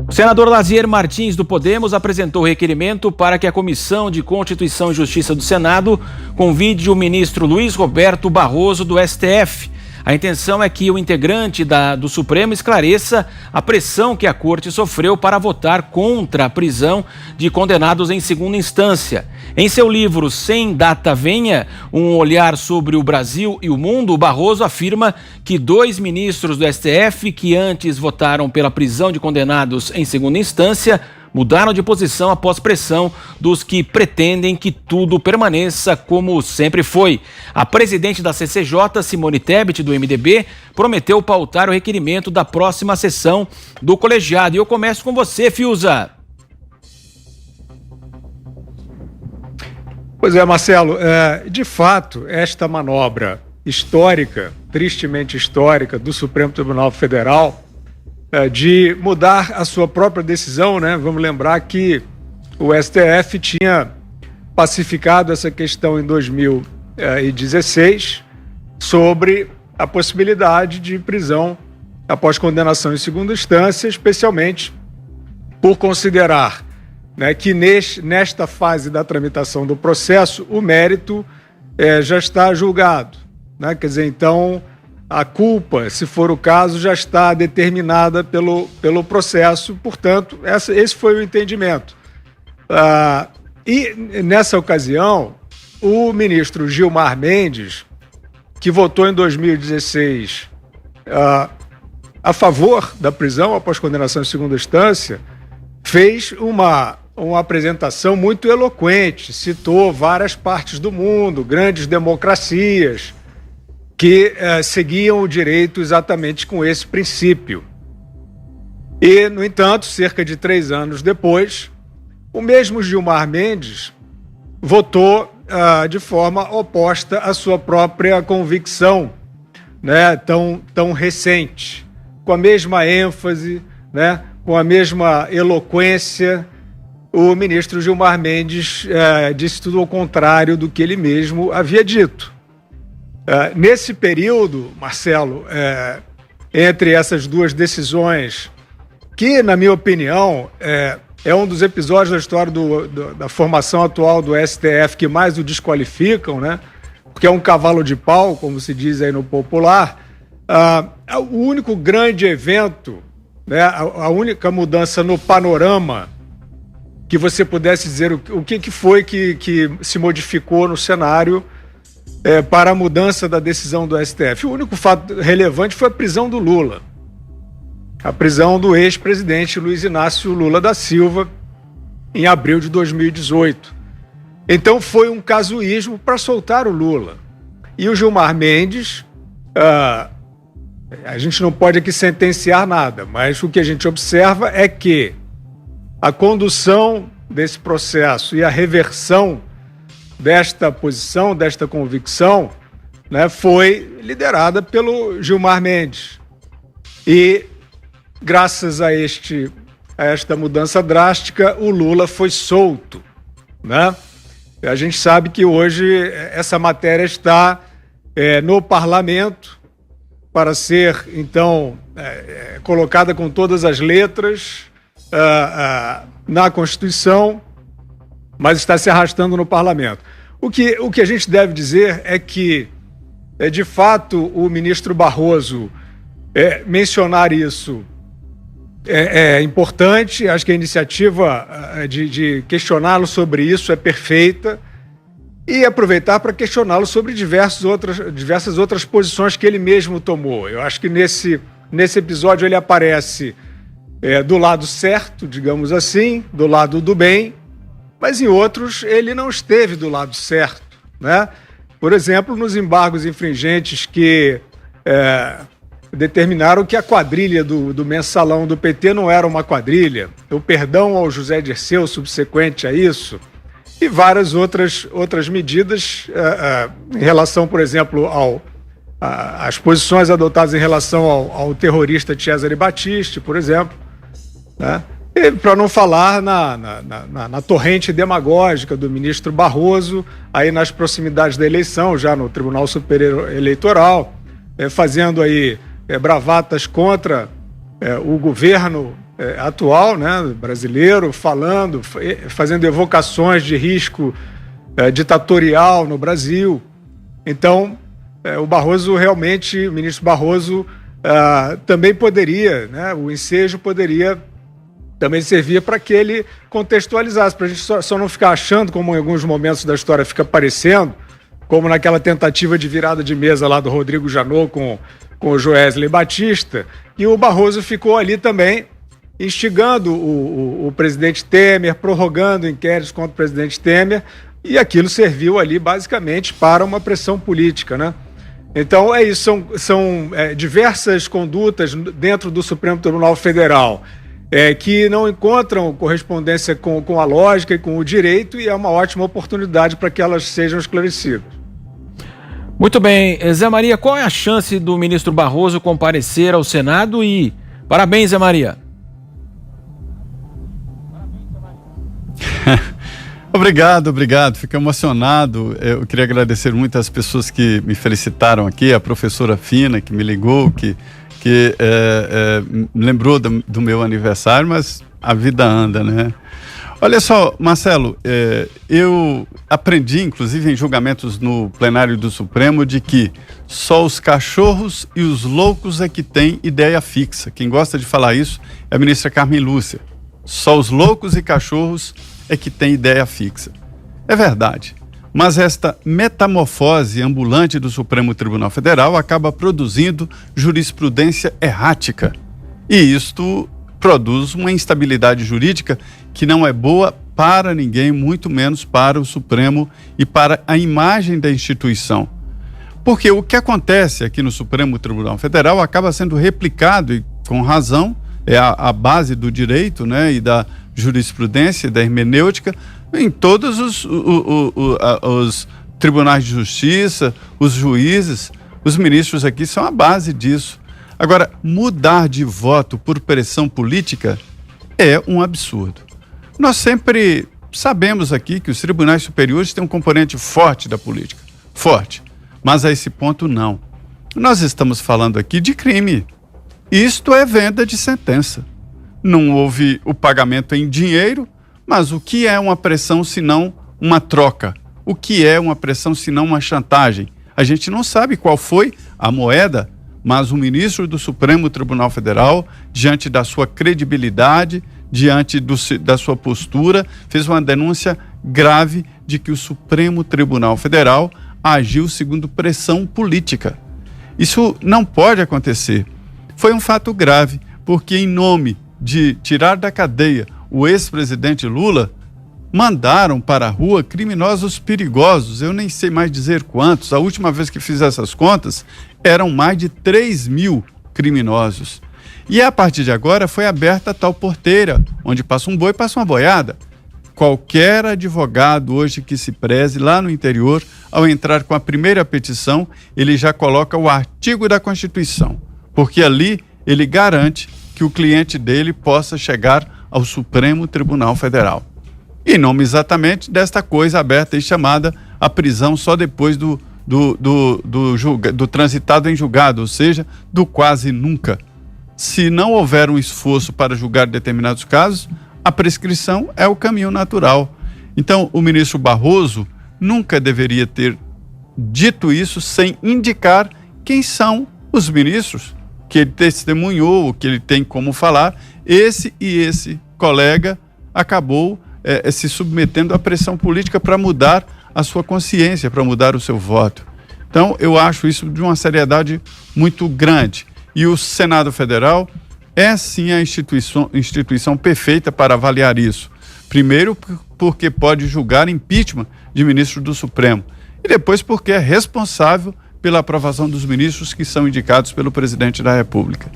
O senador Lazier Martins, do Podemos, apresentou requerimento para que a Comissão de Constituição e Justiça do Senado convide o ministro Luiz Roberto Barroso, do STF. A intenção é que o integrante do Supremo esclareça a pressão que a Corte sofreu para votar contra a prisão de condenados em segunda instância. Em seu livro Sem Data Venha, um olhar sobre o Brasil e o mundo, Barroso afirma que 2 ministros do STF que antes votaram pela prisão de condenados em segunda instância mudaram de posição após pressão dos que pretendem que tudo permaneça como sempre foi. A presidente da CCJ, Simone Tebet, do MDB, prometeu pautar o requerimento da próxima sessão do colegiado. E eu começo com você, Fiuza. Pois é, Marcelo, de fato, esta manobra histórica, tristemente histórica, do Supremo Tribunal Federal, de mudar a sua própria decisão, né? Vamos lembrar que o STF tinha pacificado essa questão em 2016 sobre a possibilidade de prisão após condenação em segunda instância, especialmente por considerar, né, que nesta fase da tramitação do processo o mérito já está julgado, né? Quer dizer, então a culpa, se for o caso, já está determinada pelo processo, portanto, esse foi o entendimento. E nessa ocasião, o ministro Gilmar Mendes, que votou em 2016 a favor da prisão após condenação em segunda instância, fez uma apresentação muito eloquente, citou várias partes do mundo, grandes democracias, que seguiam o direito exatamente com esse princípio. E, no entanto, cerca de 3 anos depois, o mesmo Gilmar Mendes votou de forma oposta à sua própria convicção, né, tão recente, com a mesma ênfase, né, com a mesma eloquência. O ministro Gilmar Mendes disse tudo ao contrário do que ele mesmo havia dito. Nesse período, Marcelo, entre essas duas decisões, que, na minha opinião, é um dos episódios da história da formação atual do STF que mais o desqualificam, né? Porque é um cavalo de pau, como se diz aí no popular. O único grande evento, né, a única mudança no panorama que você pudesse dizer o que foi que se modificou no cenário para a mudança da decisão do STF. O único fato relevante foi a prisão do Lula. A prisão do ex-presidente Luiz Inácio Lula da Silva em abril de 2018. Então foi um casuísmo para soltar o Lula. E o Gilmar Mendes, a gente não pode aqui sentenciar nada, mas o que a gente observa é que a condução desse processo e a reversão desta posição, desta convicção, né, foi liderada pelo Gilmar Mendes. E, graças a esta mudança drástica, o Lula foi solto, né? A gente sabe que hoje essa matéria está no parlamento para ser, então, colocada com todas as letras na Constituição, mas está se arrastando no parlamento. O que a gente deve dizer é que, de fato, o ministro Barroso mencionar isso é importante. Acho que a iniciativa de questioná-lo sobre isso é perfeita, e aproveitar para questioná-lo sobre diversas outras posições que ele mesmo tomou. Eu acho que nesse episódio ele aparece do lado certo, digamos assim, do lado do bem, mas em outros ele não esteve do lado certo, né? Por exemplo, nos embargos infringentes que determinaram que a quadrilha do mensalão do PT não era uma quadrilha, o perdão ao José Dirceu subsequente a isso, e várias outras medidas em relação, por exemplo, às posições adotadas em relação ao terrorista Cesare Battisti, por exemplo, né? E para não falar na torrente demagógica do ministro Barroso, aí nas proximidades da eleição, já no Tribunal Superior Eleitoral, fazendo aí bravatas contra o governo atual, né, brasileiro, fazendo evocações de risco ditatorial no Brasil. Então, o ministro Barroso também poderia, né, o ensejo poderia também servir para que ele contextualizasse, para a gente só não ficar achando, como em alguns momentos da história fica parecendo, como naquela tentativa de virada de mesa lá do Rodrigo Janot com o Joesley Batista, e o Barroso ficou ali também instigando o presidente Temer, prorrogando inquéritos contra o presidente Temer, e aquilo serviu ali basicamente para uma pressão política, né? Então é isso, são diversas condutas dentro do Supremo Tribunal Federal que não encontram correspondência com a lógica e com o direito, e é uma ótima oportunidade para que elas sejam esclarecidas. Muito bem. Zé Maria, qual é a chance do ministro Barroso comparecer ao Senado? E parabéns, Zé Maria. Obrigado. Fico emocionado. Eu queria agradecer muito às pessoas que me felicitaram aqui, a professora Fina, que me ligou, que lembrou do meu aniversário, mas a vida anda, né? Olha só, Marcelo, eu aprendi, inclusive em julgamentos no plenário do Supremo, de que só os cachorros e os loucos é que têm ideia fixa. Quem gosta de falar isso é a ministra Carmen Lúcia. Só os loucos e cachorros é que têm ideia fixa. É verdade. Mas esta metamorfose ambulante do Supremo Tribunal Federal acaba produzindo jurisprudência errática. E isto produz uma instabilidade jurídica que não é boa para ninguém, muito menos para o Supremo e para a imagem da instituição. Porque o que acontece aqui no Supremo Tribunal Federal acaba sendo replicado, e com razão, é a base do direito, né, e da jurisprudência, da hermenêutica, em todos os tribunais de justiça, os juízes, os ministros aqui são a base disso. Agora, mudar de voto por pressão política é um absurdo. Nós sempre sabemos aqui que os tribunais superiores têm um componente forte da política, forte, mas a esse ponto não. Nós estamos falando aqui de crime. Isto é venda de sentença. Não houve o pagamento em dinheiro, mas o que é uma pressão senão uma troca? O que é uma pressão senão uma chantagem? A gente não sabe qual foi a moeda, mas o ministro do Supremo Tribunal Federal, diante da sua credibilidade, diante da sua postura, fez uma denúncia grave de que o Supremo Tribunal Federal agiu segundo pressão política. Isso não pode acontecer. Foi um fato grave, porque em nome de tirar da cadeia o ex-presidente Lula, mandaram para a rua criminosos perigosos, eu nem sei mais dizer quantos. A última vez que fiz essas contas, eram mais de 3.000 criminosos. E a partir de agora foi aberta a tal porteira, onde passa um boi, passa uma boiada. Qualquer advogado hoje que se preze lá no interior, ao entrar com a primeira petição, ele já coloca o artigo da Constituição, porque ali ele garante que o cliente dele possa chegar ao Supremo Tribunal Federal. Em nome exatamente desta coisa aberta e chamada a prisão só depois do transitado em julgado, ou seja, do quase nunca. Se não houver um esforço para julgar determinados casos, a prescrição é o caminho natural. Então, o ministro Barroso nunca deveria ter dito isso sem indicar quem são os ministros que ele testemunhou, o que ele tem como falar. Esse colega acabou se submetendo à pressão política para mudar a sua consciência, para mudar o seu voto. Então, eu acho isso de uma seriedade muito grande. E o Senado Federal é sim a instituição perfeita para avaliar isso. Primeiro, porque pode julgar impeachment de ministro do Supremo. E depois, porque é responsável pela aprovação dos ministros que são indicados pelo presidente da República.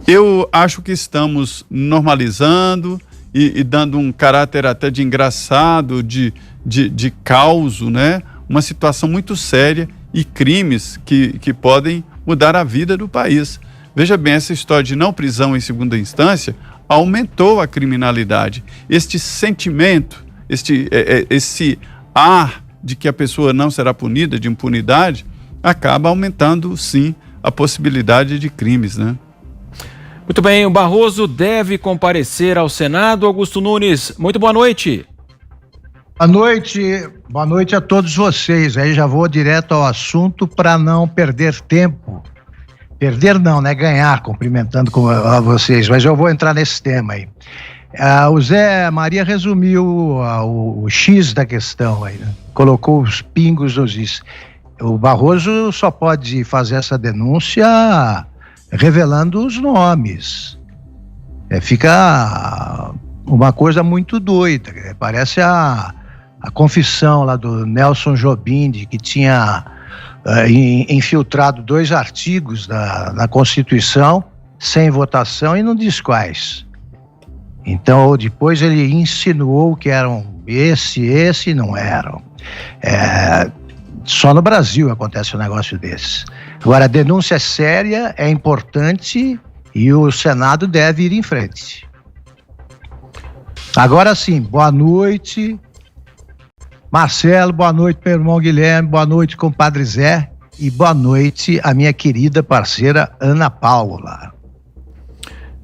Eu acho que estamos normalizando e dando um caráter até de engraçado, de caos, né? Uma situação muito séria e crimes que podem mudar a vida do país. Veja bem, essa história de não prisão em segunda instância aumentou a criminalidade. Este sentimento, esse ar de que a pessoa não será punida, de impunidade, acaba aumentando, sim, a possibilidade de crimes, né? Muito bem, o Barroso deve comparecer ao Senado. Augusto Nunes, muito boa noite. Boa noite a todos vocês. Aí já vou direto ao assunto para não perder tempo. Perder não, né? Ganhar, cumprimentando a vocês, mas eu vou entrar nesse tema aí. O Zé Maria resumiu o X da questão aí, né? Colocou os pingos nos is. O Barroso só pode fazer essa denúncia revelando os nomes. Fica uma coisa muito doida. Parece a confissão lá do Nelson Jobim, que tinha infiltrado 2 artigos da Constituição sem votação e não diz quais. Então, depois ele insinuou que eram esse e não eram. Só no Brasil acontece um negócio desse. Agora, a denúncia é séria, é importante e o Senado deve ir em frente. Agora sim, boa noite, Marcelo, boa noite, meu irmão Guilherme, boa noite, compadre Zé, e boa noite, a minha querida parceira Ana Paula.